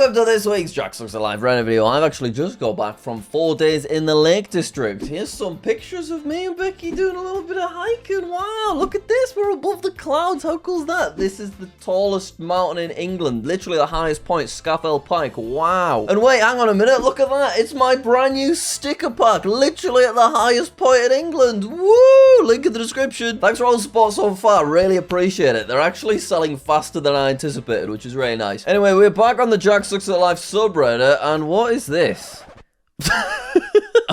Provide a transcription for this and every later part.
welcome to this week's JackSucksAtStuff Reddit video. I've actually just got back from 4 days in the Lake District. Here's some pictures of me and Becky doing a little bit of hiking. Wow, look at this. We're above the clouds. How cool is that? This is the tallest mountain in England. Literally the highest point, Scafell Pike. Wow. And wait, hang on a minute. Look at that. It's my brand new sticker pack. Literally at the highest point in England. Woo! Link in the description. Thanks for all the support so far. Really appreciate it. They're actually selling faster than I anticipated, which is really nice. Anyway, we're back on the JackSucksAtStuff subreddit, and what is this?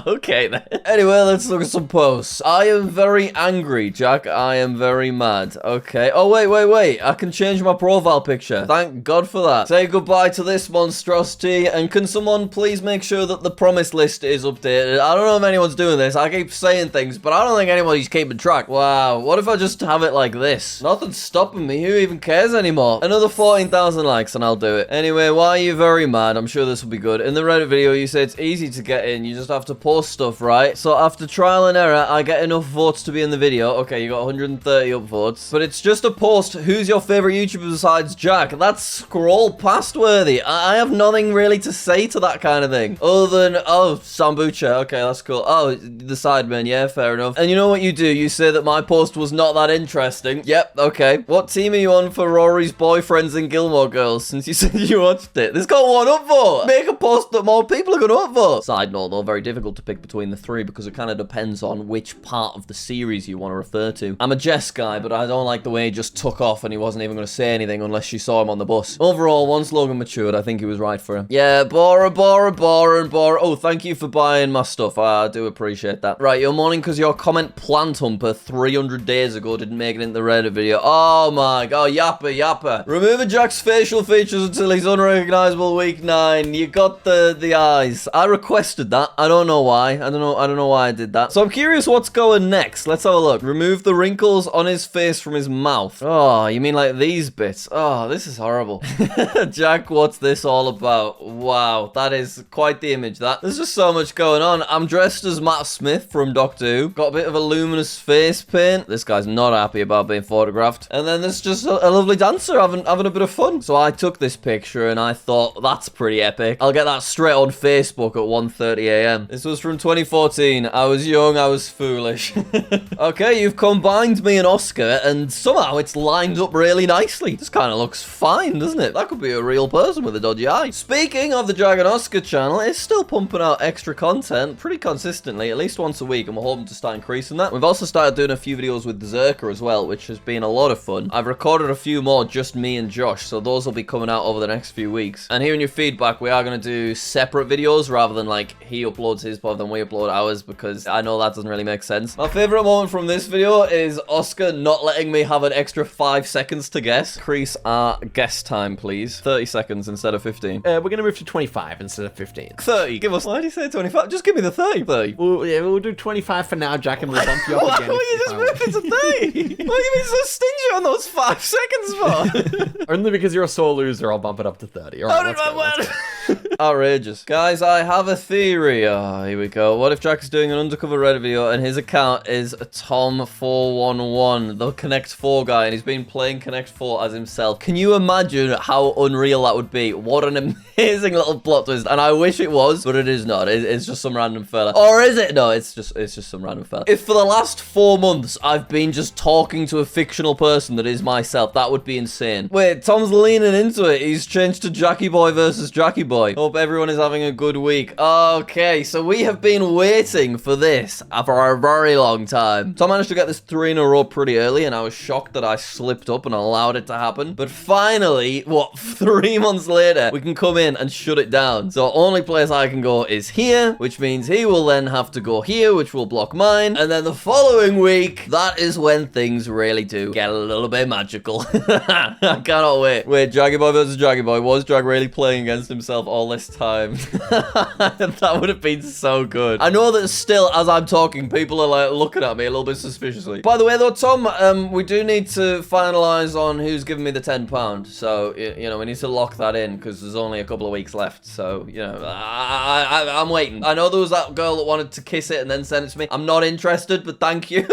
Okay then. Anyway, let's look at some posts. I am very angry, Jack. I am very mad. Okay. Oh, wait. I can change my profile picture. Thank God for that. Say goodbye to this monstrosity, and can someone please make sure that the promise list is updated? I don't know if anyone's doing this. I keep saying things, but I don't think anybody's keeping track. Wow. What if I just have it like this? Nothing's stopping me. Who even cares anymore? Another 14,000 likes and I'll do it. Anyway, why are you very mad? I'm sure this will be good. In the Reddit video, you say it's easy to get in. You just have to post stuff, right? So after trial and error, I get enough votes to be in the video. Okay, you got 130 upvotes, but it's just a post. Who's your favorite YouTuber besides Jack? That's scroll past worthy. I have nothing really to say to that kind of thing other than, oh, Sambucha. Okay, that's cool. Oh, the Sidemen. Yeah, fair enough. And you know what you do? You say that my post was not that interesting. Yep, okay. What team are you on for Rory's boyfriends and Gilmore Girls, since you said you watched it? This got one upvote. Make a post that more people are going to upvote. Side note, though, very difficult to pick between the three because it kind of depends on which part of the series you want to refer to. I'm a Jess guy, but I don't like the way he just took off and he wasn't even going to say anything unless she saw him on the bus. Overall, once Logan matured, I think he was right for him. Yeah, Bora. Oh, thank you for buying my stuff. I do appreciate that. Right, you're mourning because your comment Plant Humper 300 days ago didn't make it in the Reddit video. Oh my god, yappa. Removing Jack's facial features until he's unrecognizable week 9. You got the eyes. I requested that. I don't know why. I don't know why I did that. So I'm curious what's going next. Let's have a look. Remove the wrinkles on his face from his mouth. Oh, you mean like these bits? Oh, this is horrible. Jack, what's this all about? Wow, that is quite the image, that. There's just so much going on. I'm dressed as Matt Smith from Doctor Who. Got a bit of a luminous face paint. This guy's not happy about being photographed. And then there's just a lovely dancer having a bit of fun. So I took this picture and I thought, that's pretty epic. I'll get that straight on Facebook at 1:30 a.m. This was from 2014. I was young, I was foolish. Okay, you've combined me and Oscar, and somehow it's lined up really nicely. This kind of looks fine, doesn't it? That could be a real person with a dodgy eye. Speaking of the Jag and Oscar channel, it's still pumping out extra content pretty consistently, at least once a week, and we're hoping to start increasing that. We've also started doing a few videos with Zerker as well, which has been a lot of fun. I've recorded a few more, just me and Josh, so those will be coming out over the next few weeks. And hearing your feedback, we are going to do separate videos rather than like he uploads his pod, then we upload ours, because I know that doesn't really make sense. My favorite moment from this video is Oscar not letting me have an extra 5 seconds to guess. Increase our guess time, please. 30 seconds instead of 15. We're gonna move to 25 instead of 15. 30. Give us. Why did you say 25? Just give me the 30. 30. We'll do 25 for now, Jack, and we'll bump you up Why again. will you just move it to 30? Why are you being so stingy on those 5 seconds for? Only because you're a sore loser, I'll bump it up to 30. All right, let's go. Outrageous. Guys, I have a theory. Oh, here we go. What if Jack is doing an undercover Reddit video and his account is Tom411, the Connect 4 guy, and he's been playing Connect 4 as himself? Can you imagine how unreal that would be? What an amazing little plot twist. And I wish it was, but it is not. It's just some random fella. Or is it? No, it's just some random fella. If for the last 4 months I've been just talking to a fictional person that is myself, that would be insane. Wait, Tom's leaning into it. He's changed to Jackie Boy versus Jackie Boy. Hope everyone is having a good week. Okay, so we have been waiting for this for a very long time. Tom managed to get this 3 in a row pretty early, and I was shocked that I slipped up and allowed it to happen. But finally, what, 3 months later, we can come in and shut it down. So only place I can go is here, which means he will then have to go here, which will block mine. And then the following week, that is when things really do get a little bit magical. I cannot wait. Wait, Jaggy Boy versus Jaggy Boy. Was Jag really playing against himself all this time? That would have been so good. I know that still, as I'm talking, people are like looking at me a little bit suspiciously. By the way, though, Tom, we do need to finalize on who's giving me the £10. So, you know, we need to lock that in because there's only a couple of weeks left. So, you know, I'm waiting. I know there was that girl that wanted to kiss it and then send it to me. I'm not interested, but thank you.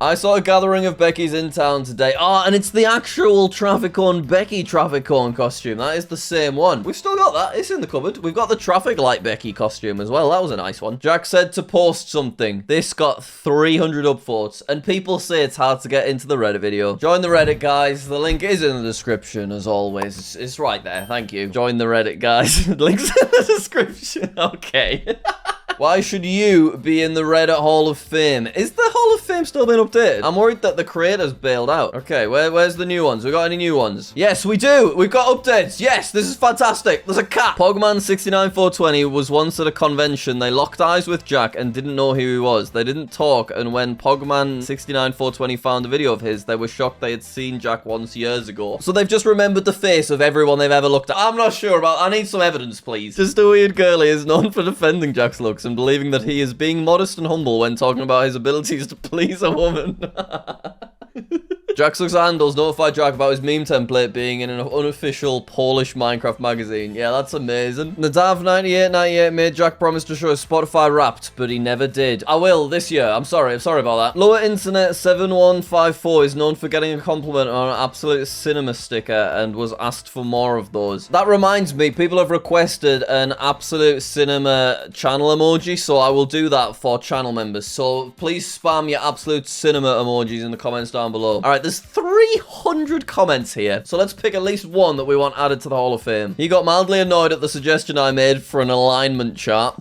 I saw a gathering of Becky's in town today. Oh, and it's the actual Traffic Cone Becky Traffic Cone costume. That is the same one. We've still got that. It's in the cupboard. We've got the Traffic Light Becky costume as well. That was a nice one. Jack said to post something. This got 300 upvotes, and people say it's hard to get into the Reddit video. Join the Reddit, guys. The link is in the description, as always. It's right there. Thank you. Join the Reddit, guys. Link's in the description. Okay. Why should you be in the Reddit Hall of Fame? Is the Hall of Fame still being updated? I'm worried that the creators bailed out. Okay, where's the new ones? We got any new ones? Yes, we do. We've got updates. Yes, this is fantastic. There's a cat. Pogman69420 was once at a convention. They locked eyes with Jack and didn't know who he was. They didn't talk, and when Pogman69420 found a video of his, they were shocked they had seen Jack once years ago. So they've just remembered the face of everyone they've ever looked at. I'm not sure about. I need some evidence, please. Just a weird girlie is known for defending Jack's looks and believing that he is being modest and humble when talking about his abilities to please a woman. JackSucksAtStuff notified Jack about his meme template being in an unofficial Polish Minecraft magazine. Yeah, that's amazing. Nadav9898 made Jack promise to show his Spotify Wrapped, but he never did. I will this year. I'm sorry about that. Lower Internet 7154 is known for getting a compliment on an Absolute Cinema sticker and was asked for more of those. That reminds me, people have requested an Absolute Cinema channel emoji, so I will do that for channel members. So please spam your Absolute Cinema emojis in the comments down below. All right. There's 300 comments here, so let's pick at least one that we want added to the Hall of Fame. He got mildly annoyed at the suggestion I made for an alignment chart.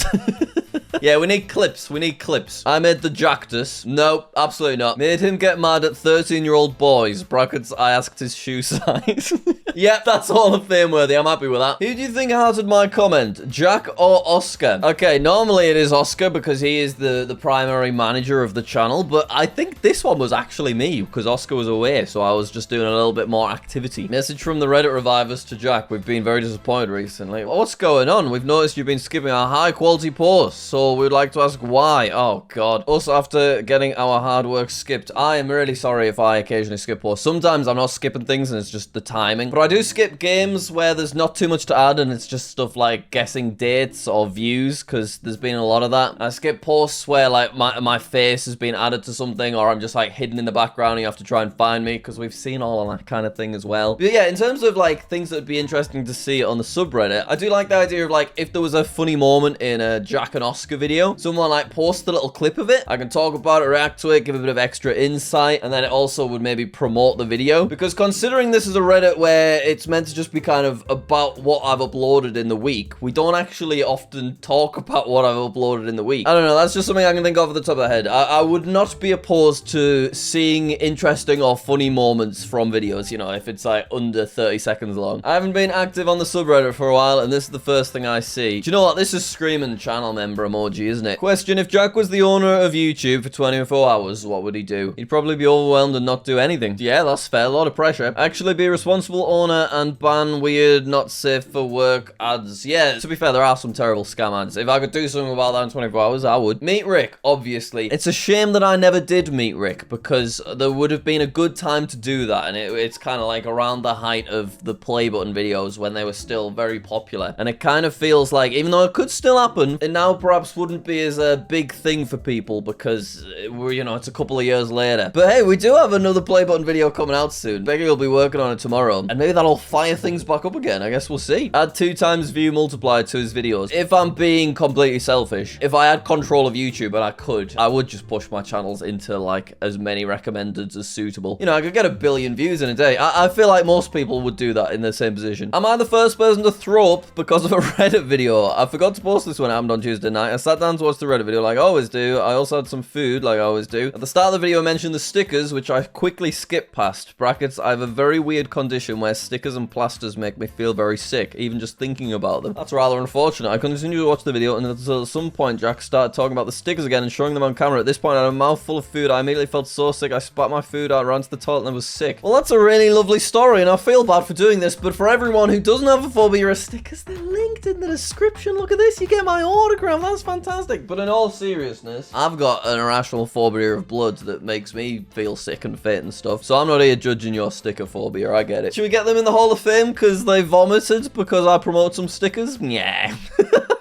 Yeah, we need clips. We need clips. I made the Jacktus. Nope, absolutely not. Made him get mad at 13-year-old boys. Brackets, I asked his shoe size. Yep, that's Hall of Fame worthy. I'm happy with that. Who do you think hearted my comment? Jack or Oscar? Okay, normally it is Oscar because he is the primary manager of the channel, but I think this one was actually me because Oscar was away, so I was just doing a little bit more activity. Message from the Reddit revivers to Jack. We've been very disappointed recently. What's going on? We've noticed you've been skipping our high-quality posts, so we'd like to ask why. Oh, God. Also, after getting our hard work skipped, I am really sorry if I occasionally skip posts. Sometimes I'm not skipping things and it's just the timing, but I do skip games where there's not too much to add and it's just stuff like guessing dates or views, because there's been a lot of that. I skip posts where like my face has been added to something, or I'm just like hidden in the background and you have to try and find me, because we've seen all of that kind of thing as well. But yeah, in terms of like things that would be interesting to see on the subreddit, I do like the idea of like if there was a funny moment in a Jack and Oscar video, someone like post a little clip of it, I can talk about it, react to it, give a bit of extra insight, and then it also would maybe promote the video. Because considering this is a Reddit where it's meant to just be kind of about what I've uploaded in the week, we don't actually often talk about what I've uploaded in the week. I don't know, that's just something I can think of at the top of the head. I would not be opposed to seeing interesting or funny moments from videos, you know, if it's like under 30 seconds long. I haven't been active on the subreddit for a while, and this is the first thing I see. Do you know what? This is screaming channel member emoji, isn't it? Question: if Jack was the owner of YouTube for 24 hours, what would he do? He'd probably be overwhelmed and not do anything. Yeah, that's fair. A lot of pressure. Actually be a responsible owner and ban weird, not safe for work ads. Yeah, to be fair, there are some terrible scam ads. If I could do something about that in 24 hours, I would. Meet Rick, obviously. It's a shame that I never did meet Rick, because there would have been a good time to do that, and it's kind of like around the height of the play button videos when they were still very popular. And it kind of feels like, even though it could still happen, it now perhaps wouldn't be as a big thing for people because we're, you know, it's a couple of years later. But hey, we do have another play button video coming out soon. Becky will be working on it tomorrow, and maybe that'll fire things back up again. I guess we'll see. Add 2 times view multiplier to his videos. If I'm being completely selfish, if I had control of YouTube and I would just push my channels into like as many recommendeds as suitable. You know, I could get 1 billion views in a day. I feel like most people would do that in the same position. Am I the first person to throw up because of a Reddit video? I forgot to post this when it happened on Tuesday night. I sat down to watch the Reddit video like I always do. I also had some food like I always do. At the start of the video I mentioned the stickers, which I quickly skipped past. Brackets, I have a very weird condition where stickers and plasters make me feel very sick, even just thinking about them. That's rather unfortunate. I continued to watch the video, and at some point Jack started talking about the stickers again and showing them on camera. At this point I had a mouthful of food. I immediately felt so sick. I spat my food out, ran to the toilet, and I was sick. Well, that's a really lovely story, and I feel bad for doing this, but for everyone who doesn't have a phobia of stickers, they're linked in the description. Look at this. You get my autograph. That's fantastic. But in all seriousness, I've got an irrational phobia of blood that makes me feel sick and faint and stuff, so I'm not here judging your sticker phobia. I get it. Should we get them in the Hall of Fame because they vomited because I promote some stickers? Yeah.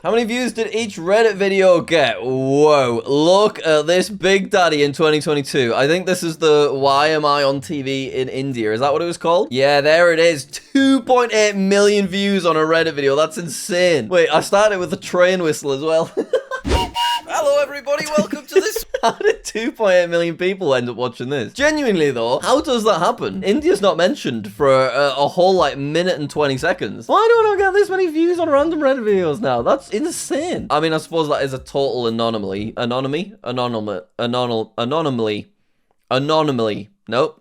How many views did each Reddit video get? Whoa, look at this Big Daddy in 2022. I think this is the Why Am I on TV in India. Is that what it was called? Yeah, there it is. 2.8 million views on a Reddit video. That's insane. Wait, I started with a train whistle as well. Hello, everybody. Welcome to this. How did 2.8 million people end up watching this? Genuinely, though, how does that happen? India's not mentioned for a whole, like, minute and 20 seconds. Why do I not get this many views on random Reddit videos now? That's insane. I mean, I suppose that is a total anomaly. Nope.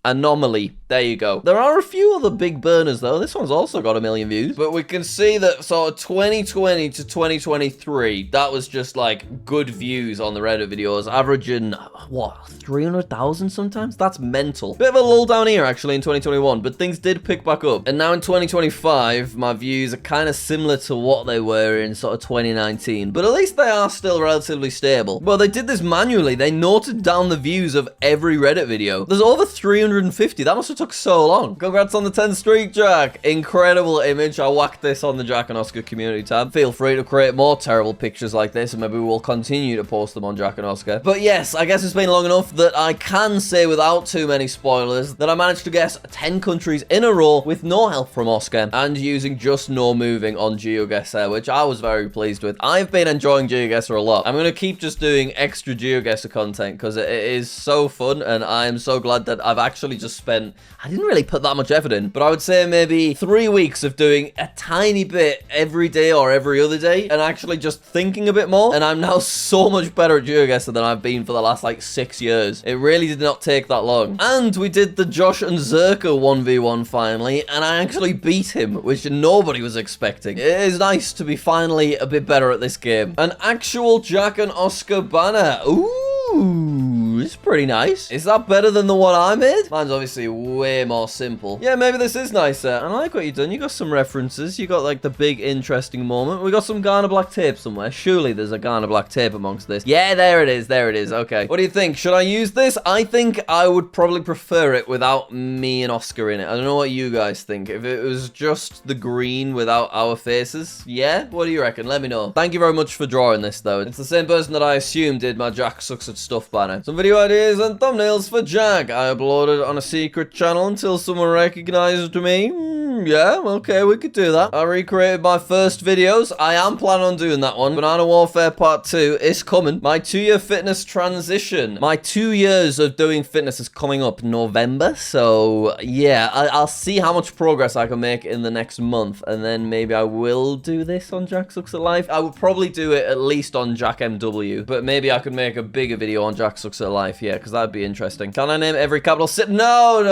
Anomaly. There you go. There are a few other big burners, though. This one's also got 1 million views. But we can see that sort of 2020 to 2023, that was just, like, good views on the Reddit videos, averaging, what, 300,000 sometimes? That's mental. Bit of a lull down here, actually, in 2021, but things did pick back up. And now in 2025, my views are kind of similar to what they were in sort of 2019. But at least they are still relatively stable. Well, they did this manually. They noted down the views of every Reddit video. There's over 350. That must have took so long. Congrats on the 10th streak, Jack. Incredible image. I whacked this on the Jack and Oscar community tab. Feel free to create more terrible pictures like this, and maybe we'll continue to post them on Jack and Oscar. But yes, I guess it's been long enough that I can say without too many spoilers that I managed to guess 10 countries in a row with no help from Oscar and using just no moving on GeoGuessr, which I was very pleased with. I've been enjoying GeoGuessr a lot. I'm going to keep just doing extra GeoGuessr content because it is so fun, and I am so glad that I've actually just spent, I didn't really put that much effort in, but I would say maybe 3 weeks of doing a tiny bit every day or every other day and actually just thinking a bit more. And I'm now so much better at GeoGuessr than I've been for the last like 6 years. It really did not take that long. And we did the Josh and Zerka 1v1 finally, and I actually beat him, which nobody was expecting. It is nice to be finally a bit better at this game. An actual Jack and Oscar banner. Ooh, it's pretty nice. Is that better than the one I made? Mine's obviously way more simple. Yeah, maybe this is nicer. And I like what you've done. You got some references. You got like the big interesting moment. We got some Ghana black tape somewhere. Surely there's a Ghana black tape amongst this. Yeah, there it is. There it is. Okay. What do you think? Should I use this? I think I would probably prefer it without me and Oscar in it. I don't know what you guys think. If it was just the green without our faces, yeah? What do you reckon? Let me know. Thank you very much for drawing this, though. It's the same person that I assume did my JackSucksAtStuff banner. Some video ideas and thumbnails for Jack. I uploaded on a secret channel until someone recognized me. Yeah, okay, we could do that. I recreated my first videos. I am planning on doing that one. Banana Warfare Part 2 is coming. My 2-year fitness transition. My 2 years of doing fitness is coming up November. So, yeah, I'll see how much progress I can make in the next month. And then maybe I will do this on Jack Sucks at Life. I would probably do it at least on Jack MW. But maybe I could make a bigger video on Jack Sucks at Life. Yeah, because that'd be interesting. Can I name every capital city? No.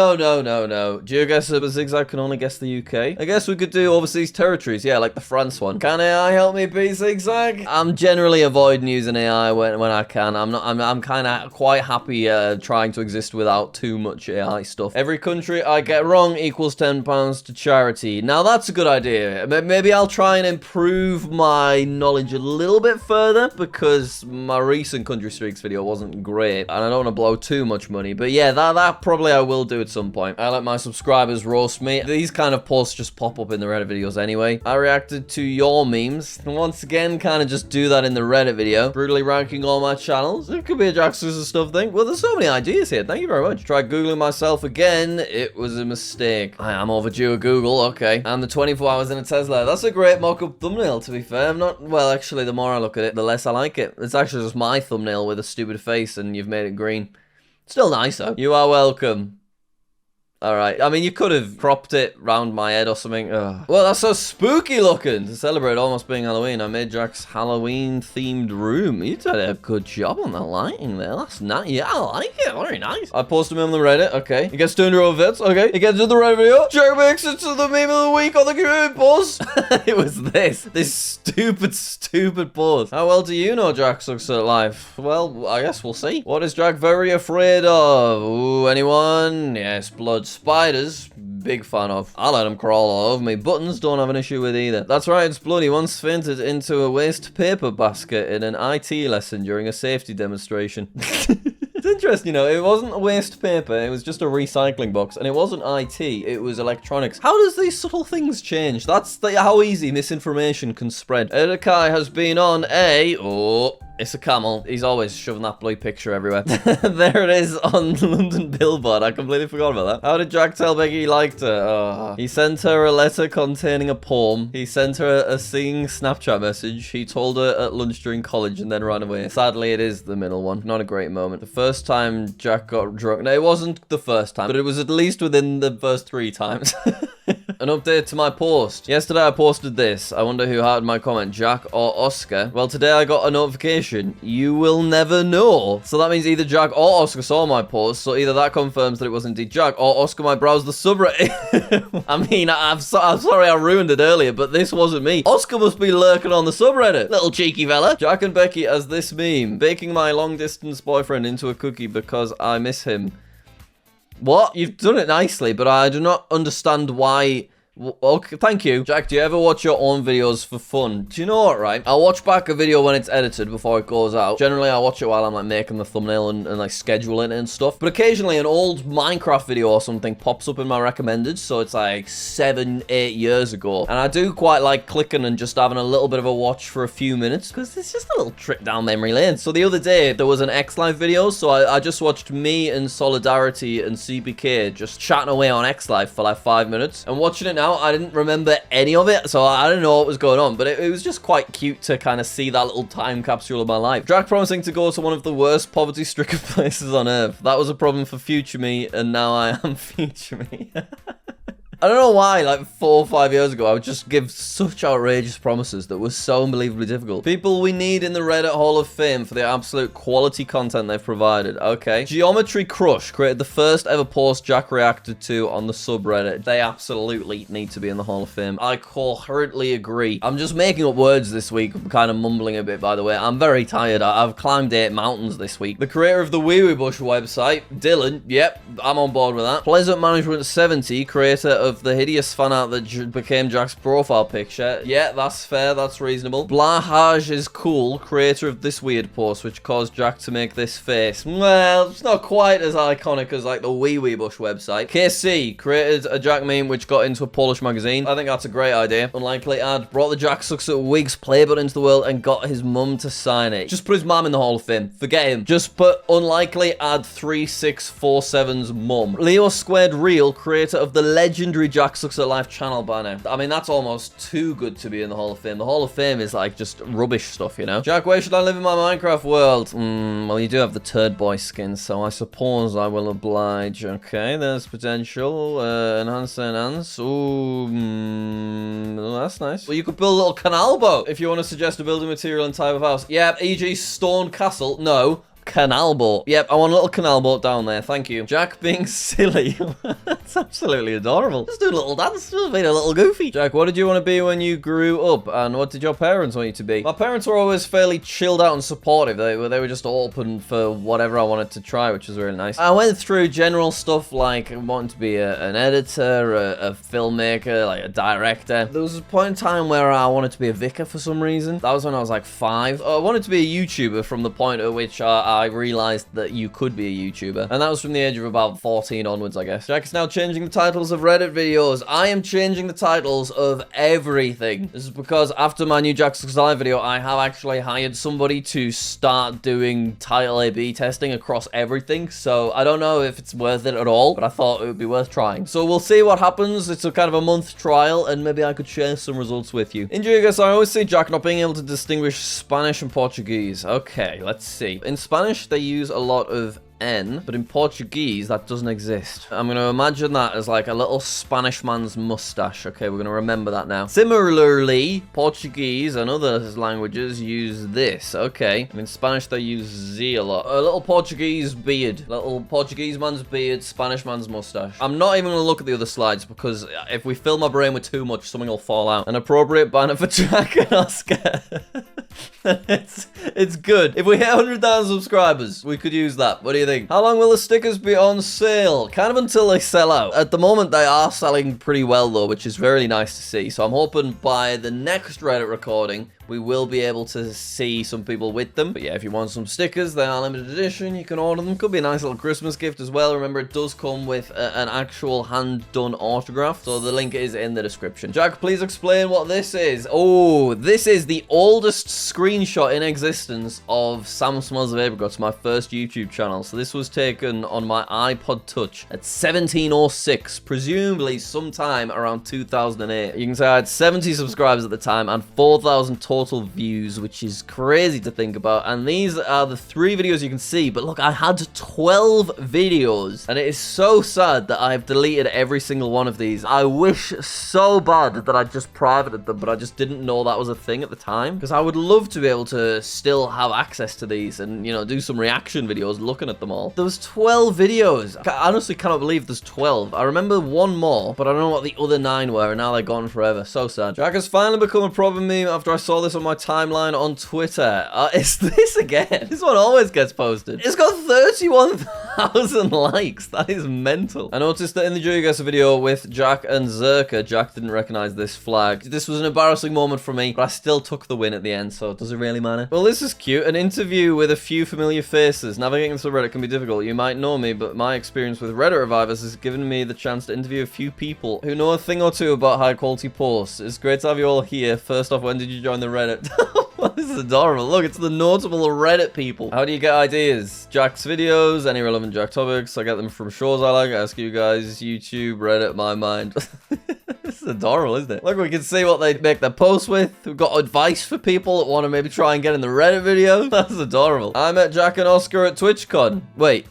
GeoGuessr Zigzag can only guess the UK. I guess we could do overseas territories. Yeah, like the France one. Can AI help me be Zigzag? I'm generally avoiding using AI when I can. I'm kind of quite happy trying to exist without too much AI stuff. Every country I get wrong equals £10 to charity. Now that's a good idea. Maybe I'll try and improve my knowledge a little bit further because my recent country streaks video wasn't great and I don't want to blow too much money. But yeah, that probably I will do at some point. I let my subscribers roast me. These kind of posts just pop up in the Reddit videos anyway. I reacted to your memes. And once again, kind of just do that in the Reddit video. Brutally ranking all my channels. It could be a JackSucksAtStuff thing. Well, there's so many ideas here. Thank you very much. Tried Googling myself again. It was a mistake. I am overdue a Google. Okay. And the 24 hours in a Tesla. That's a great mock-up thumbnail, to be fair. I'm not... Well, actually, the more I look at it, the less I like it. It's actually just my thumbnail with a stupid face and you've made it green. Still nice, though. You are welcome. Alright, I mean, you could have cropped it round my head or something. Ugh. Well, that's so spooky looking. To celebrate almost being Halloween, I made Jack's Halloween-themed room. You did a good job on the lighting there. That's nice. Yeah, I like it. Very nice. I posted him on the Reddit. Okay. He gets 200 overviews. Okay. He gets to the Reddit video. Jack makes it to the meme of the week on the community post. It was this stupid post. How well do you know Jack Sucks at Life? Well, I guess we'll see. What is Jack very afraid of? Ooh, anyone? Yes, blood. Spiders, big fan of. I let them crawl all over me. Buttons don't have an issue with either. That's right, it's bloody. Once fainted into a waste paper basket in an IT lesson during a safety demonstration. It's interesting, you know, it wasn't waste paper, it was just a recycling box, and it wasn't IT, it was electronics. How does these subtle things change? That's how easy misinformation can spread. Edekai has been on a... Oh... It's a camel. He's always shoving that blue picture everywhere. There it is on London Billboard. I completely forgot about that. How did Jack tell Becky he liked her? Oh. He sent her a letter containing a poem. He sent her a singing Snapchat message. He told her at lunch during college and then ran away. Sadly, it is the middle one. Not a great moment. The first time Jack got drunk. No, it wasn't the first time, but it was at least within the first 3 times. An update to my post. Yesterday I posted this. I wonder who hearted my comment, Jack or Oscar. Well, today I got a notification. You will never know. So that means either Jack or Oscar saw my post. So either that confirms that it was indeed Jack, or Oscar might browse the subreddit. I mean, I'm sorry I ruined it earlier, but this wasn't me. Oscar must be lurking on the subreddit. Little cheeky fella. Jack and Becky as this meme. Baking my long-distance boyfriend into a cookie because I miss him. What? You've done it nicely, but I do not understand why... Okay, thank you. Jack, do you ever watch your own videos for fun? Do you know what, right? I'll watch back a video when it's edited before it goes out. Generally, I watch it while I'm, like, making the thumbnail and like, scheduling it and stuff. But occasionally, an old Minecraft video or something pops up in my recommended, so it's, like, 7, 8 years ago. And I do quite like clicking and just having a little bit of a watch for a few minutes, because it's just a little trip down memory lane. So the other day, there was an X-Live video, so I just watched me and Solidarity and CBK just chatting away on X-Live for, like, 5 minutes. And watching it now, I didn't remember any of it, so I didn't know what was going on, but it was just quite cute to kind of see that little time capsule of my life. Jack promising to go to one of the worst poverty-stricken places on earth. That was a problem for future me, and now I am future me. I don't know why, like 4 or 5 years ago, I would just give such outrageous promises that were so unbelievably difficult. People we need in the Reddit Hall of Fame for the absolute quality content they've provided. Okay. Geometry Crush created the first ever post Jack reacted to on the subreddit. They absolutely need to be in the Hall of Fame. I coherently agree. I'm just making up words this week, kind of mumbling a bit, by the way. I'm very tired. I've climbed 8 mountains this week. The creator of the Wee Wee Bush website, Dylan, yep, I'm on board with that. Pleasant Management 70, creator of the hideous fan art that became Jack's profile picture. Yeah, that's fair, that's reasonable. Blahaj is cool, creator of this weird post, which caused Jack to make this face. Well, it's not quite as iconic as like the Wee Wee Bush website. KC created a Jack meme which got into a Polish magazine. I think that's a great idea. Unlikely ad brought the Jack Sucks at Wigs playbook into the world and got his mum to sign it. Just put his mum in the Hall of Fame. Forget him. Just put unlikely ad 3647's mum. Leo Squared Real, creator of the legendary Jack Sucks at Life channel banner. I mean, that's almost too good to be in the Hall of Fame. The Hall of Fame is like just rubbish stuff, you know? Jack, where should I live in my Minecraft world? Well, you do have the turd boy skin, so I suppose I will oblige. Okay, there's potential. Enhance. Ooh, that's nice. Well, you could build a little canal boat if you want to suggest a building material and type of house. Yep, e.g. stone castle. No. Canal boat. Yep, I want a little canal boat down there. Thank you. Jack being silly. That's absolutely adorable. Just do a little dance. Just being a little goofy. Jack, what did you want to be when you grew up? And what did your parents want you to be? My parents were always fairly chilled out and supportive. They were just open for whatever I wanted to try, which was really nice. I went through general stuff like wanting to be an editor, a filmmaker, like a director. There was a point in time where I wanted to be a vicar for some reason. That was when I was like 5. I wanted to be a YouTuber from the point at which I realized that you could be a YouTuber. And that was from the age of about 14 onwards, I guess. Jack is now changing the titles of Reddit videos. I am changing the titles of everything. This is because after my new JackSucksAtStuff video, I have actually hired somebody to start doing title A/B testing across everything. So I don't know if it's worth it at all, but I thought it would be worth trying. So we'll see what happens. It's a kind of a month trial, and maybe I could share some results with you. In GeoGuessr, I always see Jack not being able to distinguish Spanish and Portuguese. Okay, let's see. In Spanish, they use a lot of N, but in Portuguese, that doesn't exist. I'm going to imagine that as like a little Spanish man's mustache. Okay, we're going to remember that now. Similarly, Portuguese and other languages use this. Okay, in Spanish, they use Z a lot. A little Portuguese beard. Little Portuguese man's beard, Spanish man's mustache. I'm not even going to look at the other slides because if we fill my brain with too much, something will fall out. An appropriate banner for Jack and Oscar. It's good. If we hit 100,000 subscribers, we could use that. What do you think? How long will the stickers be on sale? Kind of until they sell out. At the moment, they are selling pretty well though, which is very nice to see. So I'm hoping by the next Reddit recording, we will be able to see some people with them. But yeah, if you want some stickers, they are limited edition. You can order them. Could be a nice little Christmas gift as well. Remember, it does come with an actual hand-done autograph. So the link is in the description. Jack, please explain what this is. Oh, this is the oldest screenshot in existence of Sam Smells of Apricots, my first YouTube channel. So this was taken on my iPod Touch at 1706, presumably sometime around 2008. You can say I had 70 subscribers at the time and 4,000 total views, which is crazy to think about. And these are the 3 videos you can see. But look, I had 12 videos, and it is so sad that I've deleted every single one of these. I wish so bad that I just privated them, but I just didn't know that was a thing at the time, because I would love to be able to still have access to these and, you know, do some reaction videos looking at them all. There was 12 videos. I honestly cannot believe there's 12. I remember one more, but I don't know what the other 9 were, and now they're gone forever. So sad. Jack has finally become a proper meme after I saw this on my timeline on Twitter. It's this again. This one always gets posted. It's got 31,000 likes. That is mental. I noticed that in the GeoGuessr video with Jack and Zerka, Jack didn't recognize this flag. This was an embarrassing moment for me, but I still took the win at the end, so does it really matter? Well, this is cute. An interview with a few familiar faces. Navigating Subreddit can be difficult. You might know me, but my experience with Reddit revivers has given me the chance to interview a few people who know a thing or two about high quality posts. It's great to have you all here. First off, when did you join the Reddit? This is adorable. Look, it's the notable Reddit people. How do you get ideas? Jack's videos, any relevant Jack topics. I get them from shows I like. I ask you guys, YouTube, Reddit, my mind. This is adorable, isn't it? Look, we can see what they make their posts with. We've got advice for people that want to maybe try and get in the Reddit video. That's adorable. I met Jack and Oscar at TwitchCon. Wait,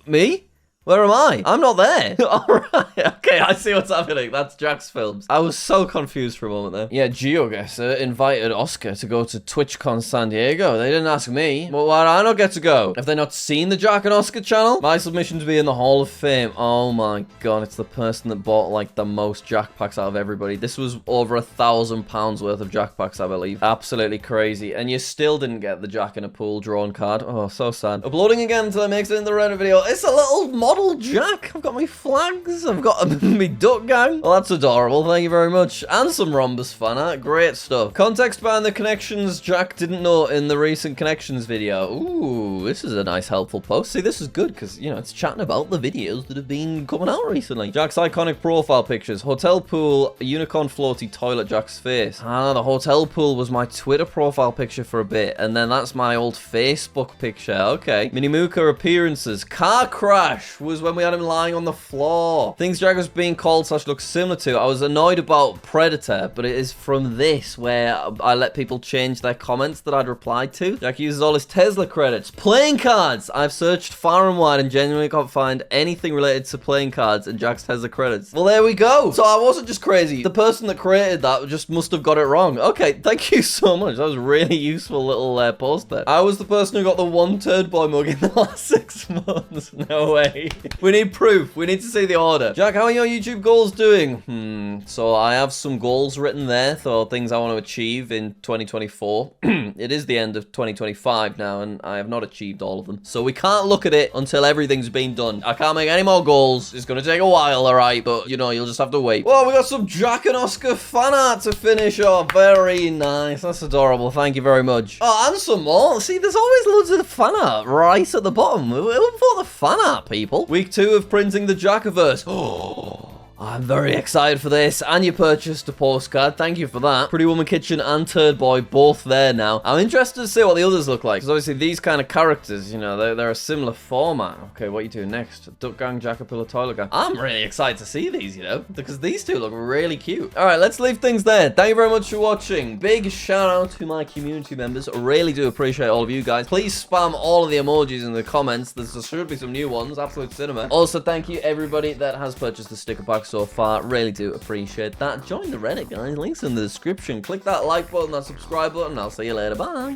me? Where am I? I'm not there. Alright, okay, I see what's happening. That's Jack's films. I was so confused for a moment there. Yeah, GeoGuessr invited Oscar to go to TwitchCon San Diego. They didn't ask me. Well, why did I not get to go? Have they not seen the Jack and Oscar channel? My submission to be in the Hall of Fame. Oh my god, it's the person that bought like the most Jack packs out of everybody. This was over £1,000 worth of Jack packs, I believe. Absolutely crazy. And you still didn't get the Jack in a Pool drawn card. Oh, so sad. Uploading again until it makes it in the Reddit video. It's a little model Jack. I've got my flags. I've got my duck gang. Well, that's adorable. Thank you very much. And some Rhombus fan art. Great stuff. Context behind the connections Jack didn't know in the recent connections video. Ooh, this is a nice helpful post. See, this is good because, you know, it's chatting about the videos that have been coming out recently. Jack's iconic profile pictures. Hotel pool, unicorn floaty toilet, Jack's face. Ah, the hotel pool was my Twitter profile picture for a bit. And then that's my old Facebook picture. Okay. Minimuka appearances. Car crash was when we had him lying on the floor. Things Jack was being called / looks similar to. I was annoyed about Predator, but it is from this where I let people change their comments that I'd replied to. Jack uses all his Tesla credits. Playing cards! I've searched far and wide and genuinely can't find anything related to playing cards and Jack's Tesla credits. Well, there we go. So I wasn't just crazy. The person that created that just must have got it wrong. Okay, thank you so much. That was a really useful little post there. I was the person who got the 1 turd boy mug in the last 6 months. No way. We need proof. We need to see the order. Jack, how are your YouTube goals doing? So I have some goals written there for things I want to achieve in 2024. It is the end of 2025 now, and I have not achieved all of them. So we can't look at it until everything's been done. I can't make any more goals. It's going to take a while, all right? But, you know, you'll just have to wait. Well, we got some Jack and Oscar fan art to finish off. Very nice. That's adorable. Thank you very much. Oh, and some more. See, there's always loads of fan art right at the bottom. Who bought the fan art, people? Week 2 of printing the Jackaverse. Oh, I'm very excited for this. And you purchased a postcard. Thank you for that. Pretty Woman Kitchen and Turd Boy both there now. I'm interested to see what the others look like. Because obviously these kind of characters, you know, they're a similar format. Okay, what are you doing next? Duck Gang, Jackapilla, Toilet Gang. I'm really excited to see these, you know, because these two look really cute. All right, let's leave things there. Thank you very much for watching. Big shout out to my community members. I really do appreciate all of you guys. Please spam all of the emojis in the comments. There should be some new ones. Absolute cinema. Also, thank you everybody that has purchased the sticker pack so far. Really do appreciate that. Join the Reddit, guys. Links in the description. Click that like button, that subscribe button. I'll see you later. Bye.